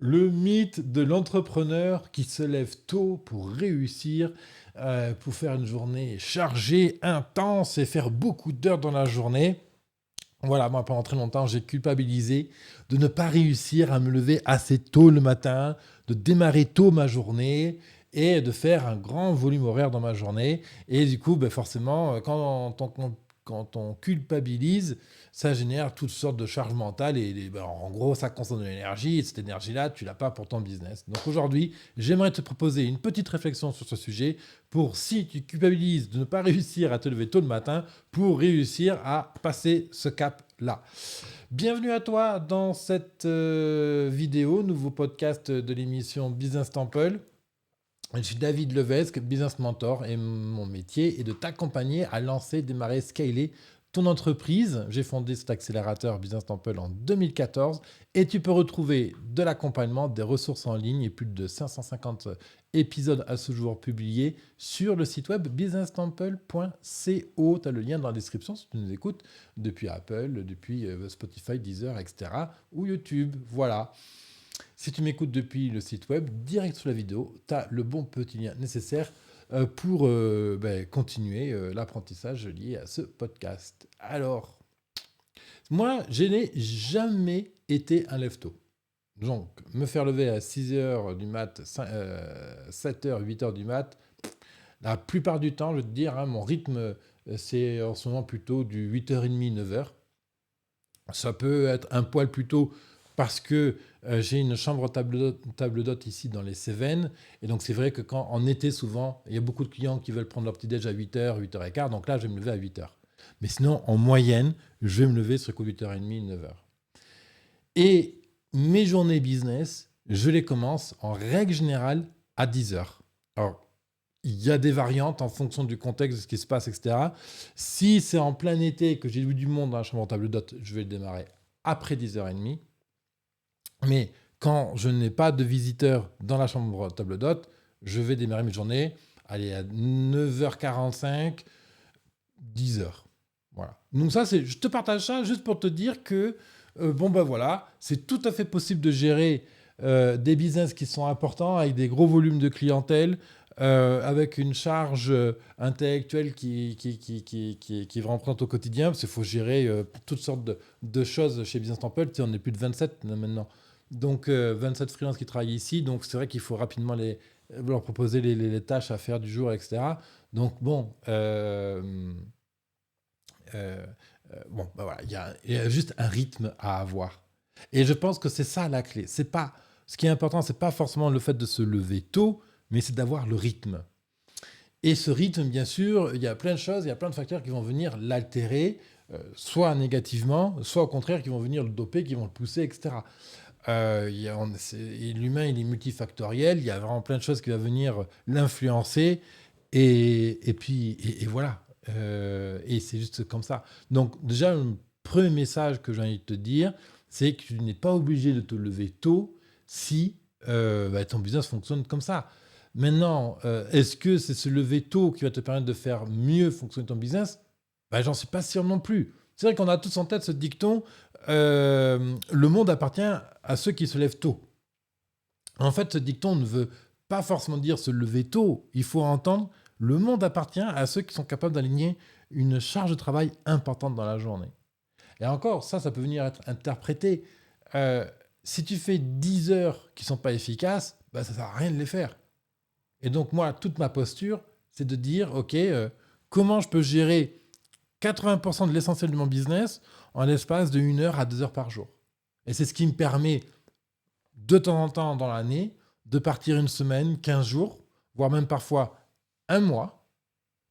Le mythe de l'entrepreneur qui se lève tôt pour réussir, pour faire une journée chargée, intense et faire beaucoup d'heures dans la journée. Voilà, moi pendant très longtemps, j'ai culpabilisé de ne pas réussir à me lever assez tôt le matin, de démarrer tôt ma journée et de faire un grand volume horaire dans ma journée. Et du coup, ben forcément, quand on culpabilise, ça génère toutes sortes de charges mentales ben, en gros, ça consomme de l'énergie et cette énergie-là, tu l'as pas pour ton business. Donc aujourd'hui, j'aimerais te proposer une petite réflexion sur ce sujet pour si tu culpabilises de ne pas réussir à te lever tôt le matin, pour réussir à passer ce cap-là. Bienvenue à toi dans cette vidéo, nouveau podcast de l'émission Business Temple. Je suis David Levesque, business mentor, et mon métier est de t'accompagner à lancer, démarrer, scaler ton entreprise. J'ai fondé cet accélérateur Business Temple en 2014 et tu peux retrouver de l'accompagnement, des ressources en ligne et plus de 550 épisodes à ce jour publiés sur le site web businesstemple.co. Tu as le lien dans la description si tu nous écoutes depuis Apple, depuis Spotify, Deezer, etc. ou YouTube. Voilà. Si tu m'écoutes depuis le site web, direct sous la vidéo, tu as le bon petit lien nécessaire pour continuer l'apprentissage lié à ce podcast. Alors, moi, je n'ai jamais été un lève-tôt. Donc, me faire lever à 6h du mat, 7h, 8h du mat, la plupart du temps, je vais te dire, hein, mon rythme, c'est en ce moment plutôt du 8h30, 9h. Ça peut être un poil plus tôt parce que j'ai une chambre table d'hôte ici dans les Cévennes. Et donc, c'est vrai que quand en été, souvent, il y a beaucoup de clients qui veulent prendre leur petit-déj à 8h, 8h15. Donc là, je vais me lever à 8h. Mais sinon, en moyenne, je vais me lever sur 8h30, 9h. Et mes journées business, je les commence en règle générale à 10h. Alors, il y a des variantes en fonction du contexte, de ce qui se passe, etc. Si c'est en plein été que j'ai vu du monde dans la chambre table d'hôte, je vais le démarrer après 10h30. Mais quand je n'ai pas de visiteurs dans la chambre table d'hôte, je vais démarrer mes journées à 9h45, 10h. Voilà. Donc ça, je te partage ça juste pour te dire que, voilà, c'est tout à fait possible de gérer des business qui sont importants, avec des gros volumes de clientèle, avec une charge intellectuelle qui est vraiment présente au quotidien, parce qu'il faut gérer toutes sortes de choses chez Business Temple. Tu sais, on est plus de 27 maintenant. Donc, 27 freelances qui travaillent ici. Donc, c'est vrai qu'il faut rapidement leur proposer les tâches à faire du jour, etc. Donc, bon, voilà, il y a juste un rythme à avoir. Et je pense que c'est ça la clé. C'est pas, ce qui est important, c'est pas forcément le fait de se lever tôt, mais c'est d'avoir le rythme. Et ce rythme, bien sûr, il y a plein de choses, il y a plein de facteurs qui vont venir l'altérer, soit négativement, soit au contraire qui vont venir le doper, qui vont le pousser, etc. L'humain, il est multifactoriel, il y a vraiment plein de choses qui vont venir l'influencer, et voilà. Et c'est juste comme ça. Donc déjà, le premier message que j'ai envie de te dire, c'est que tu n'es pas obligé de te lever tôt si ton business fonctionne comme ça. Maintenant, est-ce que c'est se lever tôt qui va te permettre de faire mieux fonctionner ton business? J'en suis pas sûr non plus. C'est vrai qu'on a tous en tête ce dicton, le monde appartient à ceux qui se lèvent tôt. En fait, ce dicton ne veut pas forcément dire se lever tôt. Il faut entendre, le monde appartient à ceux qui sont capables d'aligner une charge de travail importante dans la journée. Et encore, ça peut venir être interprété. Euh, Si tu fais 10 heures qui ne sont pas efficaces, ça ne sert à rien de les faire. Et donc, moi, toute ma posture, c'est de dire, OK, comment je peux gérer 80% de l'essentiel de mon business en l'espace de 1 heure à 2 heures par jour. Et c'est ce qui me permet, de temps en temps dans l'année, de partir une semaine, 15 jours, voire même parfois un mois,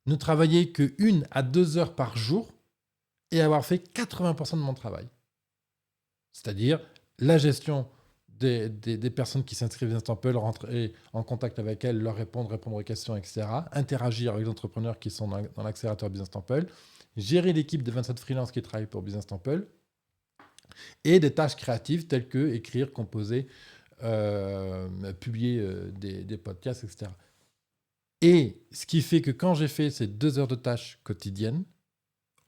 ne travailler que 1 à 2 heures par jour et avoir fait 80% de mon travail. C'est-à-dire la gestion des personnes qui s'inscrivent dans Temple, rentrer en contact avec elles, leur répondre aux questions, etc. Interagir avec les entrepreneurs qui sont dans l'accélérateur Business Temple, gérer l'équipe de 27 freelances qui travaillent pour Business Temple, et des tâches créatives telles que écrire, composer, publier des podcasts, etc. Et ce qui fait que quand j'ai fait ces 2 heures de tâches quotidiennes,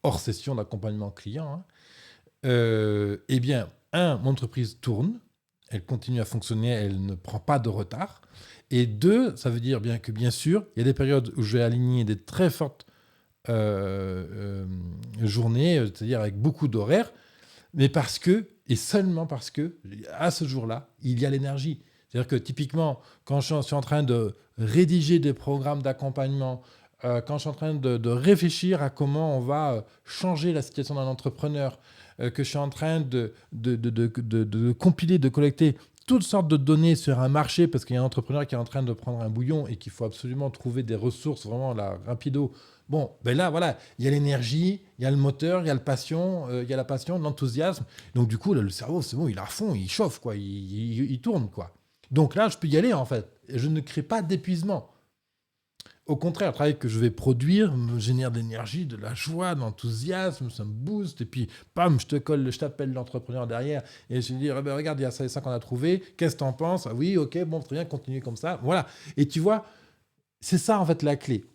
hors session d'accompagnement client, mon entreprise tourne, elle continue à fonctionner, elle ne prend pas de retard. Et deux, ça veut dire bien que, bien sûr, il y a des périodes où je vais aligner des très fortes journées, c'est-à-dire avec beaucoup d'horaires, mais parce que, et seulement parce que, à ce jour-là, il y a l'énergie. C'est-à-dire que typiquement, quand je suis en train de rédiger des programmes d'accompagnement, quand je suis en train de réfléchir à comment on va changer la situation d'un entrepreneur, que je suis en train de compiler, de collecter toutes sortes de données sur un marché, parce qu'il y a un entrepreneur qui est en train de prendre un bouillon et qu'il faut absolument trouver des ressources vraiment là, rapido. Bon, ben là, voilà, il y a l'énergie, il y a le moteur, il y a il y a la passion, l'enthousiasme. Donc du coup, là, le cerveau, c'est bon, il est à fond, il chauffe, quoi, il tourne, quoi. Donc là, je peux y aller, en fait. Et je ne crée pas d'épuisement. Au contraire, le travail que je vais produire me génère de l'énergie, de la joie, de l'enthousiasme, ça me booste. Et puis, pam, je t'appelle l'entrepreneur derrière et je lui dis, ah ben, regarde, il y a ça et ça qu'on a trouvé. Qu'est-ce que t'en penses? Ah oui, ok, bon, très bien, continuez comme ça. Voilà. Et tu vois, c'est ça, en fait, la clé.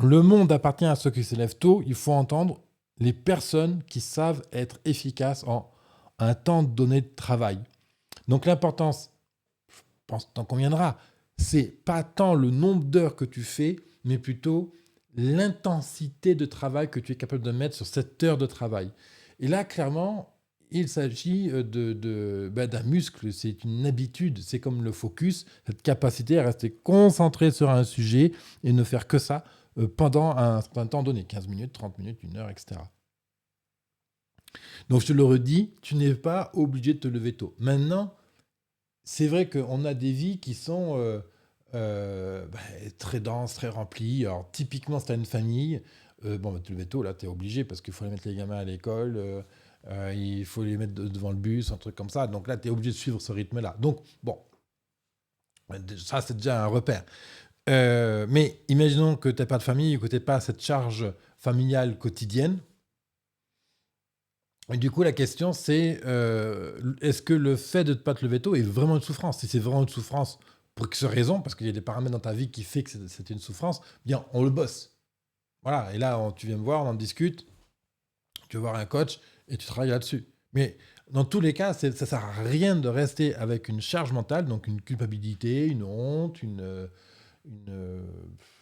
Le monde appartient à ceux qui se lèvent tôt. Il faut entendre les personnes qui savent être efficaces en un temps donné de travail. Donc, l'importance, je pense que t'en conviendras, c'est pas tant le nombre d'heures que tu fais, mais plutôt l'intensité de travail que tu es capable de mettre sur cette heure de travail. Et là, clairement, il s'agit d'un muscle, c'est une habitude, c'est comme le focus, cette capacité à rester concentré sur un sujet et ne faire que ça pendant un temps donné, 15 minutes, 30 minutes, 1 heure, etc. Donc je te le redis, tu n'es pas obligé de te lever tôt. Maintenant, c'est vrai qu'on a des vies qui sont très denses, très remplies. Alors, typiquement, si tu as une famille, te lever tôt, là, tu es obligé parce qu'il faut aller mettre les gamins à l'école, il faut les mettre devant le bus, un truc comme ça. Donc là, tu es obligé de suivre ce rythme-là. Donc, bon, ça, c'est déjà un repère. Mais imaginons que tu n'as pas de famille, que tu n'as pas cette charge familiale quotidienne. Et du coup, la question, c'est est-ce que le fait de ne pas te lever tôt est vraiment une souffrance? Si c'est vraiment une souffrance, pour quelle raison? Parce qu'il y a des paramètres dans ta vie qui font que c'est une souffrance. Bien, on le bosse. Voilà. Et là, tu viens me voir, on en discute. Tu vas voir un coach et tu travailles là-dessus. Mais dans tous les cas, ça ne sert à rien de rester avec une charge mentale, donc une culpabilité, une honte, je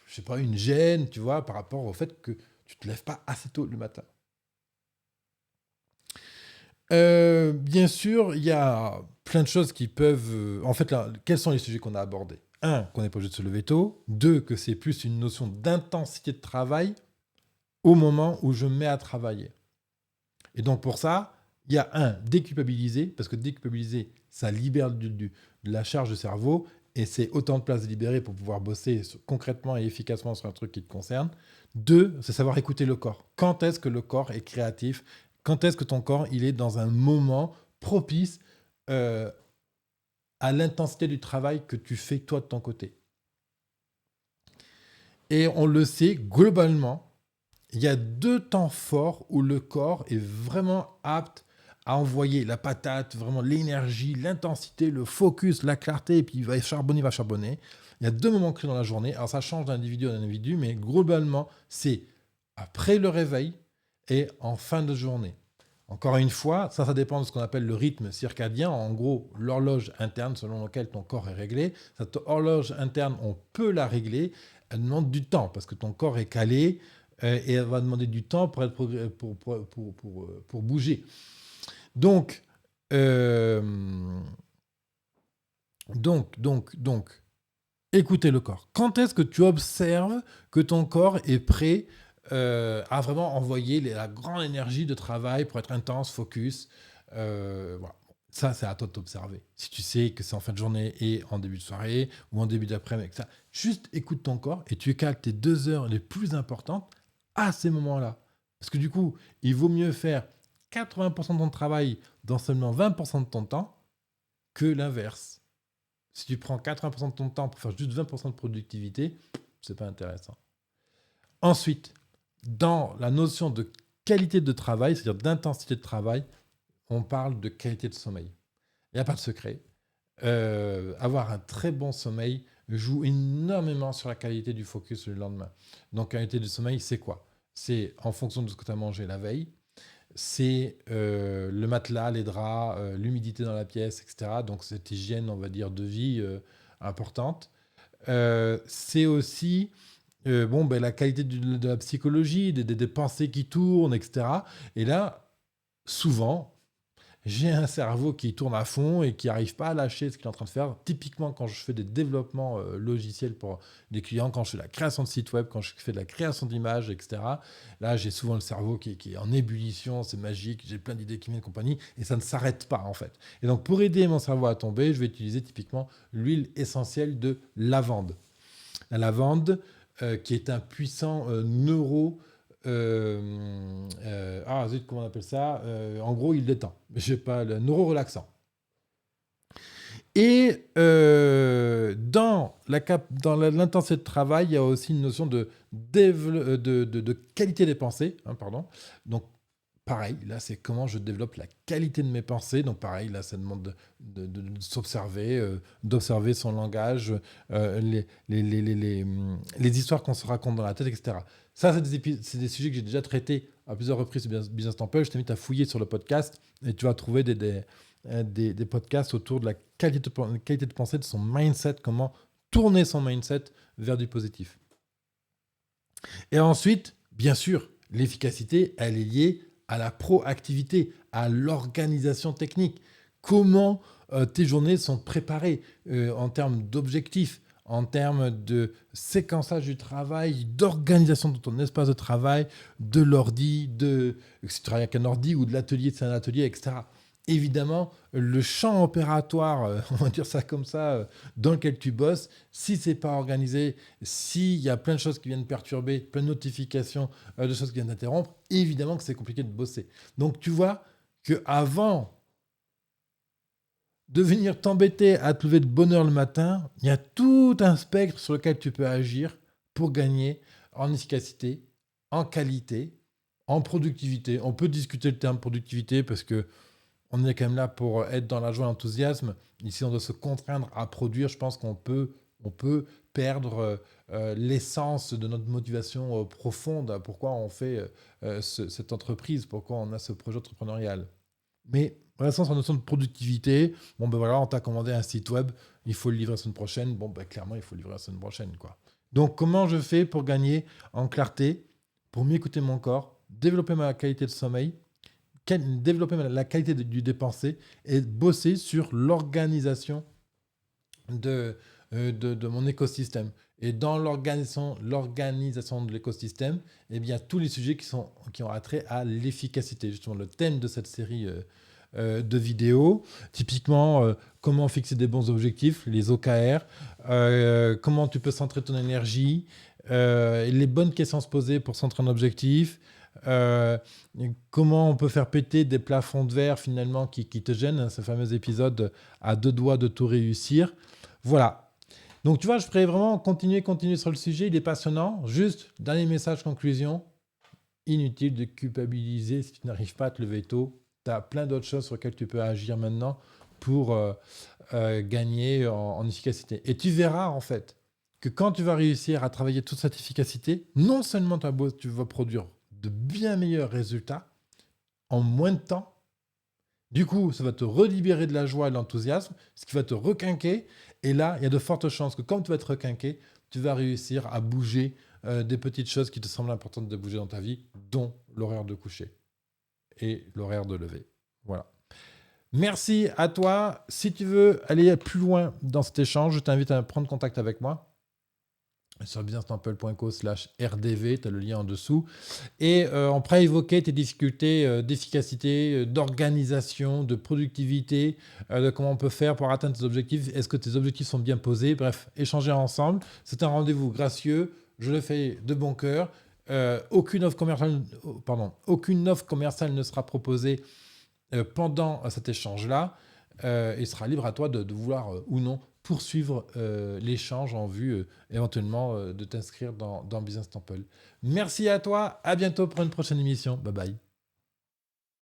sais pas, une gêne, tu vois, par rapport au fait que tu ne te lèves pas assez tôt le matin. Bien sûr, il y a plein de choses qui peuvent. En fait, là, quels sont les sujets qu'on a abordés? Un, qu'on n'est pas obligé de se lever tôt. Deux, que c'est plus une notion d'intensité de travail au moment où je me mets à travailler. Et donc, pour ça, il y a un, déculpabiliser, parce que déculpabiliser, ça libère de la charge de cerveau et c'est autant de place libérée pour pouvoir bosser concrètement et efficacement sur un truc qui te concerne. Deux, c'est savoir écouter le corps. Quand est-ce que le corps est créatif? Quand est-ce que ton corps il est dans un moment propice euh, à l'intensité du travail que tu fais toi de ton côté? Et on le sait, globalement, il y a 2 temps forts où le corps est vraiment apte à envoyer la patate, vraiment l'énergie, l'intensité, le focus, la clarté, et puis il va charbonner, il va charbonner. Il y a 2 moments clés dans la journée. Alors ça change d'individu en individu, mais globalement, c'est après le réveil et en fin de journée. Encore une fois, ça dépend de ce qu'on appelle le rythme circadien, en gros l'horloge interne selon laquelle ton corps est réglé. Cette horloge interne, on peut la régler, elle demande du temps parce que ton corps est calé et elle va demander du temps pour bouger. Donc, euh, donc, écoutez le corps. Quand est-ce que tu observes que ton corps est prêt à vraiment envoyer la grande énergie de travail pour être intense, focus? Voilà. Ça, c'est à toi de t'observer. Si tu sais que c'est en fin de journée et en début de soirée ou en début d'après-midi, juste écoute ton corps et tu cales tes 2 heures les plus importantes à ces moments-là. Parce que du coup, il vaut mieux faire 80% de ton travail dans seulement 20% de ton temps que l'inverse. Si tu prends 80% de ton temps pour faire juste 20% de productivité, c'est pas intéressant. Ensuite, dans la notion de qualité de travail, c'est-à-dire d'intensité de travail, on parle de qualité de sommeil. Il n'y a pas de secret. Avoir un très bon sommeil joue énormément sur la qualité du focus le lendemain. Donc, qualité du sommeil, c'est quoi? C'est en fonction de ce que tu as mangé la veille, c'est le matelas, les draps, l'humidité dans la pièce, etc. Donc cette hygiène, on va dire, de vie importante. C'est aussi la qualité de la psychologie, des pensées qui tournent, etc. Et là, souvent, j'ai un cerveau qui tourne à fond et qui n'arrive pas à lâcher ce qu'il est en train de faire. Typiquement, quand je fais des développements logiciels pour des clients, quand je fais de la création de sites web, quand je fais de la création d'images, etc. Là, j'ai souvent le cerveau qui est en ébullition, c'est magique, j'ai plein d'idées qui viennent et compagnie, et ça ne s'arrête pas en fait. Et donc, pour aider mon cerveau à tomber, je vais utiliser typiquement l'huile essentielle de lavande. La lavande, qui est un puissant zut, comment on appelle ça. En gros, il détend. Je sais pas, le neuro-relaxant. Et dans l'intensité de travail, il y a aussi une notion de qualité des pensées. Hein, pardon. Donc, pareil, là, c'est comment je développe la qualité de mes pensées. Donc, pareil, là, ça demande de s'observer, d'observer son langage, les histoires qu'on se raconte dans la tête, etc. Ça, c'est des sujets que j'ai déjà traités à plusieurs reprises sur Business Temple. Je t'invite à fouiller sur le podcast et tu vas trouver des podcasts autour de la qualité de pensée, de son mindset, comment tourner son mindset vers du positif. Et ensuite, bien sûr, l'efficacité, elle est liée à la proactivité, à l'organisation technique. Comment tes journées sont préparées en termes d'objectifs, en termes de séquençage du travail, d'organisation de ton espace de travail, de l'ordi, si tu travailles avec un ordi ou de l'atelier, c'est un atelier, etc. Évidemment, le champ opératoire, on va dire ça comme ça, dans lequel tu bosses, si c'est pas organisé, s'il y a plein de choses qui viennent perturber, plein de notifications, de choses qui viennent t'interrompre, évidemment que c'est compliqué de bosser. Donc tu vois qu'avant de venir t'embêter à te lever de bonne heure le matin, il y a tout un spectre sur lequel tu peux agir pour gagner en efficacité, en qualité, en productivité. On peut discuter le terme productivité parce que on est quand même là pour être dans la joie et l'enthousiasme. Ici, on doit se contraindre à produire. Je pense qu'on peut perdre l'essence de notre motivation profonde. Pourquoi on fait cette entreprise, pourquoi on a ce projet entrepreneurial. Mais dans sur la notion de productivité, on t'a commandé un site web, il faut le livrer la semaine prochaine. Clairement, il faut le livrer la semaine prochaine, quoi. Donc, comment je fais pour gagner en clarté, pour mieux écouter mon corps, développer ma qualité de sommeil, développer la qualité du dépensé et bosser sur l'organisation de mon écosystème. Et dans l'organisation de l'écosystème, eh bien, tous les sujets qui ont attrait à l'efficacité. Justement, le thème de cette série de vidéos, typiquement, comment fixer des bons objectifs, les OKR, comment tu peux centrer ton énergie, les bonnes questions à se poser pour centrer un objectif, comment on peut faire péter des plafonds de verre finalement qui te gênent, hein, ce fameux épisode à 2 doigts de tout réussir. Voilà. Donc tu vois, je pourrais vraiment continuer sur le sujet, il est passionnant. Juste, dernier message, conclusion, inutile de culpabiliser si tu n'arrives pas à te lever tôt. Tu as plein d'autres choses sur lesquelles tu peux agir maintenant pour gagner en efficacité. Et tu verras en fait que quand tu vas réussir à travailler toute cette efficacité, non seulement tu vas produire de bien meilleurs résultats en moins de temps. Du coup, ça va te relibérer de la joie et de l'enthousiasme, ce qui va te requinquer. Et là, il y a de fortes chances que comme tu vas te requinquer, tu vas réussir à bouger des petites choses qui te semblent importantes de bouger dans ta vie, dont l'horaire de coucher et l'horaire de lever. Voilà. Merci à toi. Si tu veux aller plus loin dans cet échange, je t'invite à prendre contact avec moi sur businesstemple.co/rdv, tu as le lien en dessous. Et on pourra évoquer tes difficultés d'efficacité, d'organisation, de productivité, de comment on peut faire pour atteindre tes objectifs. Est-ce que tes objectifs sont bien posés? Bref, échanger ensemble. C'est un rendez-vous gracieux. Je le fais de bon cœur. Aucune offre commerciale ne sera proposée pendant cet échange-là. Il sera libre à toi de vouloir ou non poursuivre l'échange en vue éventuellement de t'inscrire dans Business Temple. Merci à toi, à bientôt pour une prochaine émission. Bye bye.